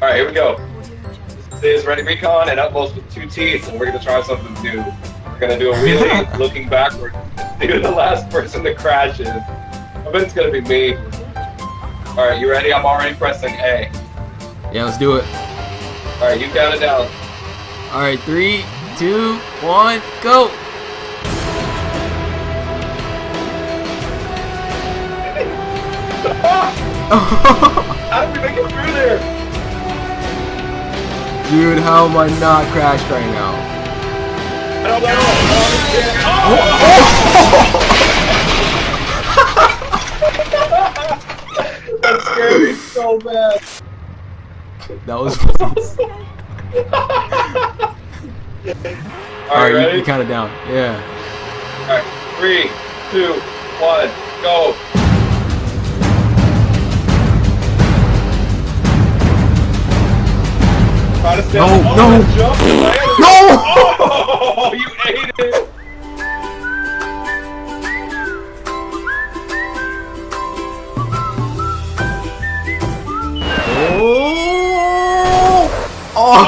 Alright, here we go. This is Ready Recon and Utmost with 2 T's, and we're gonna try something new. We're gonna do a wheelie looking backward. You're the last person to crash it. I bet it's gonna be me. Alright, you ready? I'm already pressing A. Yeah, let's do it. Alright, you count it down. Alright, 3, 2, 1, go! How did we make it through there? Dude, how am I not crashed right now? I don't know. That scared me so bad. That was funny. Alright, ready? you count it down. Yeah. Alright, 3, 2, 1, go. Try to stay on no. jump. No! Oh, you ate it. Oh! Oh!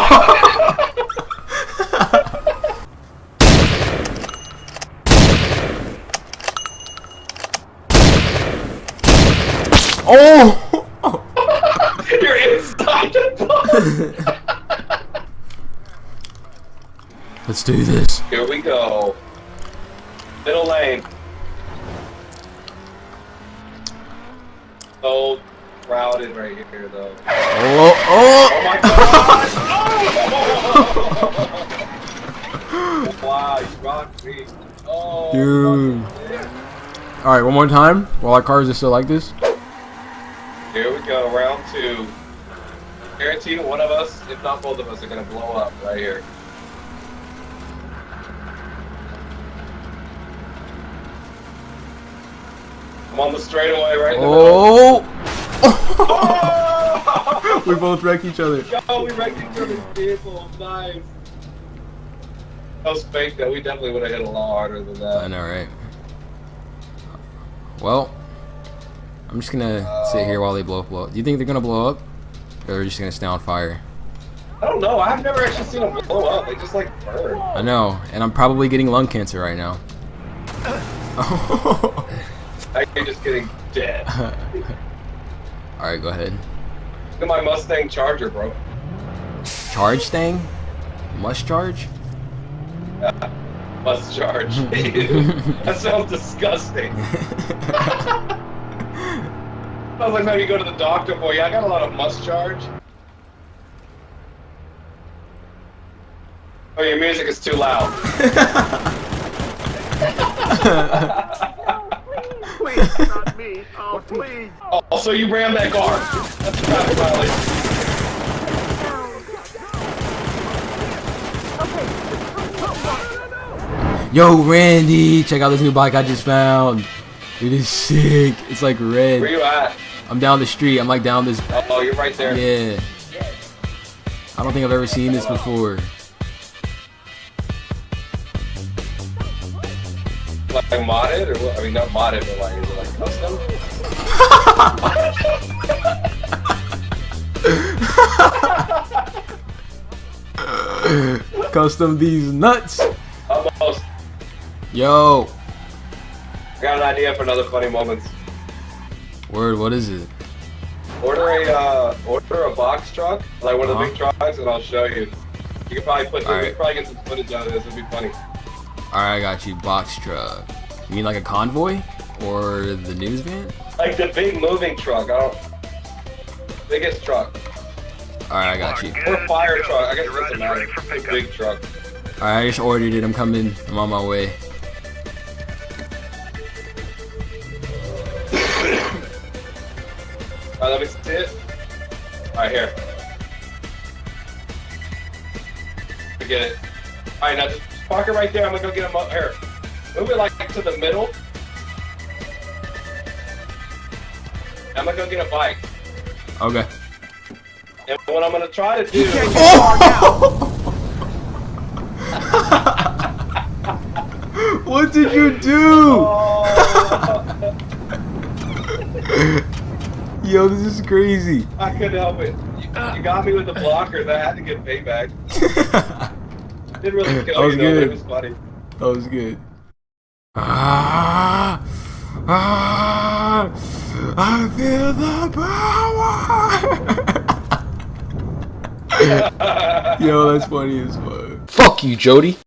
Oh! You're inside the bus. Let's do this. Here we go. Middle lane. So crowded right here, though. Oh! Oh! Oh my god! Wow, you rocked me. Oh, Dude. Alright, one more time while our cars are still like this. Here we go, round 2. Guarantee one of us, if not both of us, are gonna blow up right here. I'm on the straightaway right in the middle. Oh! We both wrecked each other. Yo, we wrecked each other's vehicle. Nice. That was fake, though. We definitely would have hit a lot harder than that. I know, right? Well, I'm just gonna sit here while they blow up. Do you think they're gonna blow up? Or they're just gonna stay on fire? I don't know. I've never actually seen them blow up. They just, like, burn. I know, and I'm probably getting lung cancer right now. You're just getting dead. Alright, go ahead. Look at my Mustang Charger, bro. Charge thing? Must charge? Must charge. That sounds disgusting. Sounds like maybe you go to the doctor for you. I got a lot of must charge. Oh, your music is too loud. Please, not me. Oh, please. Oh, so you rammed that car. That's a traffic violation. Yo, Randy, check out this new bike I just found. It is sick. It's like red. Where you at? I'm down the street. I'm like down this. Oh, you're right there. Yeah. I don't think I've ever seen this before. Like modded or what? I mean, not modded, but like, is it like custom? Custom these nuts. Almost. Yo. I got an idea for another funny moments. Word, what is it? Order a box truck, like one of the big trucks, and I'll show you. You can probably we can probably get some footage out of this. It'd be funny. Alright, I got you. Box truck. You mean like a convoy? Or the news van? Like the big moving truck. Biggest truck. Alright, I got you. Or fire truck. I guess it doesn't matter. It's a big truck. Alright, I just ordered it. I'm coming. I'm on my way. Alright, let me see it. Alright, here. Forget it. Alright, now just park it right there. I'm gonna go get him up here. Move it like to the middle. I'm gonna go get a bike. Okay. And what I'm gonna try to do. What did you do? Yo, this is crazy. I couldn't help it. You got me with the blocker. That had to get payback. Didn't really kill you though, but it was funny. That was good. Ah, ah, I feel the power. Yo, that's funny as fuck. Fuck you, Jody.